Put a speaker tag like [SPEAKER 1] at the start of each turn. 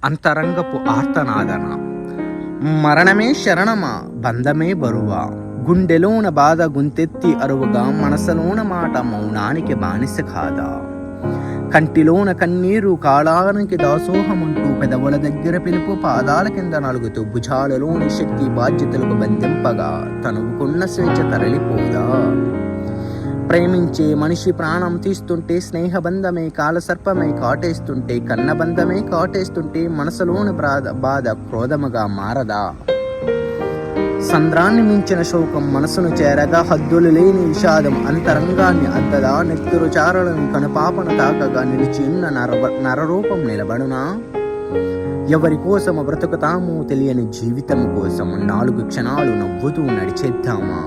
[SPEAKER 1] అంతరంగపు ఆర్తనాదన. మరణమే శరణమా, బంధమే బరువా, గుండెలోన బాధ గుంతెత్తి అరువుగా, మనసులోన మాట మౌనానికి బానిస కాదా, కంటిలోన కన్నీరు కాళానికి దాసోహమంటూ, పెదవుల దగ్గర పిలుపు పాదాల కింద నలుగుతూ, భుజాలలోని శక్తి బాధ్యతలకు బంధింపగా, తనువుకున్న స్వేచ్ఛ తరలిపోదా. ప్రేమించే మనిషి ప్రాణం తీస్తుంటే, స్నేహబంధమే కాలసర్పమై కాటేస్తుంటే, కన్నబంధమే కాటేస్తుంటే, మనసులోని బాధ క్రోధముగా మారదా. సంద్రాన్ని మించిన శోకం మనసును చేరగా, హద్దులు లేని విషాదం అంతరంగాన్ని అద్దదా. నెత్తురు చారలను కనుపాపను తాకగా, నిలిచిన్న నరరూపం నిలబడునా. ఎవరి కోసము బ్రతుకుతామో తెలియని జీవితం కోసం 4 క్షణాలు నవ్వుతూ నడిచేద్దామా.